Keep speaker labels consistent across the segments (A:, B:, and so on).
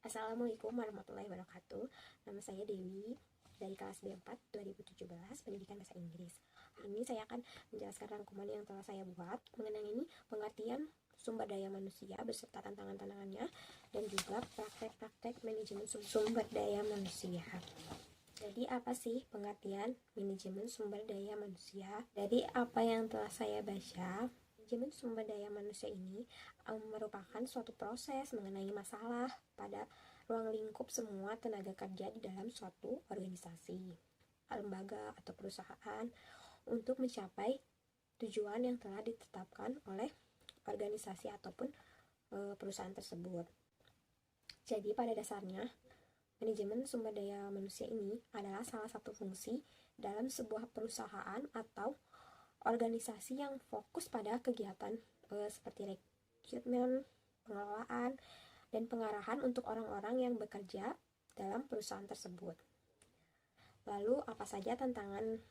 A: Assalamualaikum warahmatullahi wabarakatuh. Nama saya Dewi dari kelas B4 2017 Pendidikan Bahasa Inggris. Hari ini saya akan menjelaskan rangkuman yang telah saya buat mengenai pengertian sumber daya manusia beserta tantangan-tantangannya dan juga praktek-praktek manajemen sumber daya manusia. Jadi apa sih pengertian manajemen sumber daya manusia? Dari apa yang telah saya baca, manajemen sumber daya manusia ini merupakan suatu proses mengenai masalah pada ruang lingkup semua tenaga kerja di dalam suatu organisasi, lembaga, atau perusahaan untuk mencapai tujuan yang telah ditetapkan oleh organisasi ataupun perusahaan tersebut. Jadi pada dasarnya manajemen sumber daya manusia ini adalah salah satu fungsi dalam sebuah perusahaan atau organisasi yang fokus pada kegiatan seperti rekrutmen, pengelolaan, dan pengarahan untuk orang-orang yang bekerja dalam perusahaan tersebut. Lalu apa saja tantangan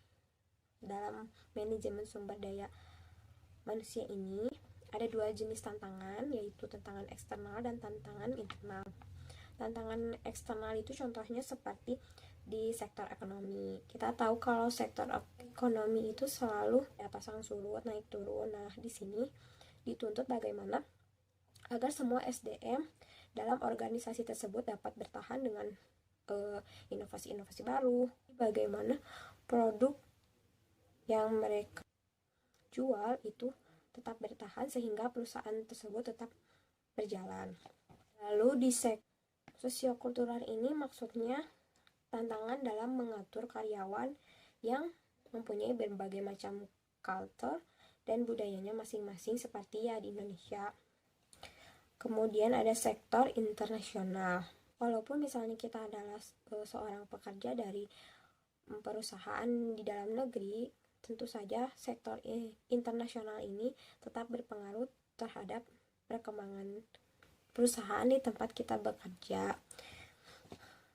A: dalam manajemen sumber daya manusia ini? Ada dua jenis tantangan, yaitu tantangan eksternal dan tantangan internal. Tantangan eksternal itu contohnya seperti di sektor ekonomi. Kita tahu kalau sektor ekonomi itu selalu pasang surut, naik turun. Nah, di sini dituntut bagaimana agar semua SDM dalam organisasi tersebut dapat bertahan dengan inovasi-inovasi baru. Bagaimana produk yang mereka jual itu tetap bertahan sehingga perusahaan tersebut tetap berjalan. Lalu di sektor sosiokultural ini maksudnya tantangan dalam mengatur karyawan yang mempunyai berbagai macam culture dan budayanya masing-masing seperti ya di Indonesia. Kemudian ada sektor internasional. Walaupun misalnya kita adalah seorang pekerja dari perusahaan di dalam negeri, tentu saja sektor internasional ini tetap berpengaruh terhadap perkembangan perusahaan di tempat kita bekerja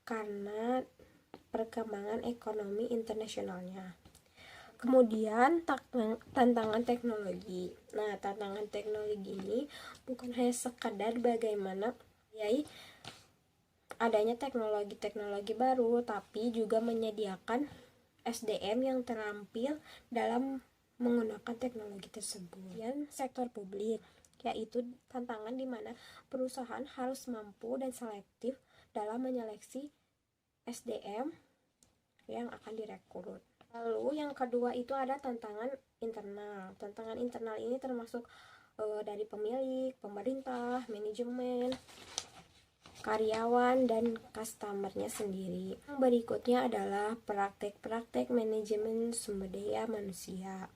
A: karena perkembangan ekonomi internasionalnya. Kemudian tantangan teknologi. Nah, tantangan teknologi ini bukan hanya sekadar bagaimana adanya teknologi-teknologi baru, tapi juga menyediakan SDM yang terampil dalam menggunakan teknologi tersebut. Dan sektor publik, yaitu tantangan di mana perusahaan harus mampu dan selektif dalam menyeleksi SDM yang akan direkrut. Lalu yang kedua itu ada tantangan internal. Tantangan internal ini termasuk dari pemilik, pemerintah, manajemen, karyawan, dan customer-nya sendiri. Yang berikutnya adalah praktek-praktek manajemen sumber daya manusia.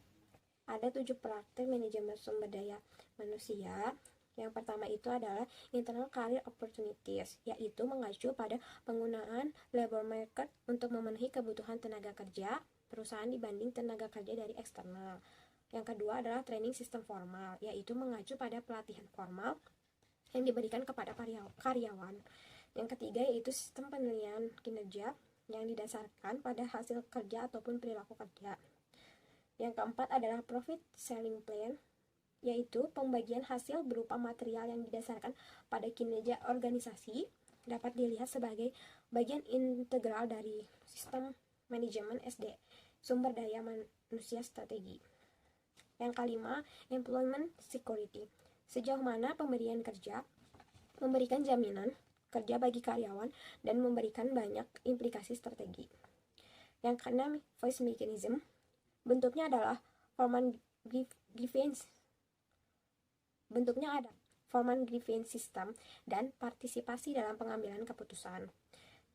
A: Ada 7 praktek manajemen sumber daya manusia. Yang pertama itu adalah internal career opportunities, yaitu mengacu pada penggunaan labor market untuk memenuhi kebutuhan tenaga kerja perusahaan dibanding tenaga kerja dari eksternal. Yang kedua adalah training sistem formal, yaitu mengacu pada pelatihan formal yang diberikan kepada karyawan. Yang ketiga yaitu sistem penilaian kinerja yang didasarkan pada hasil kerja ataupun perilaku kerja. Yang keempat adalah profit selling plan, yaitu pembagian hasil berupa material yang didasarkan pada kinerja organisasi dapat dilihat sebagai bagian integral dari sistem manajemen SD, sumber daya manusia strategi. Yang kelima, employment security. Sejauh mana pemberian kerja memberikan jaminan kerja bagi karyawan dan memberikan banyak implikasi strategi. Yang keenam, voice mechanism. Bentuknya adalah formal grievance. Bentuknya ada formal grievance system dan partisipasi dalam pengambilan keputusan.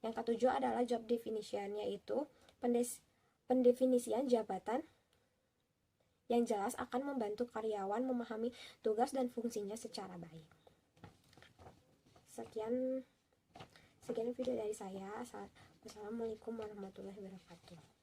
A: Yang ketujuh adalah job definition, yaitu pendefinisian jabatan yang jelas akan membantu karyawan memahami tugas dan fungsinya secara baik. Sekian video dari saya. Wassalamualaikum warahmatullahi wabarakatuh.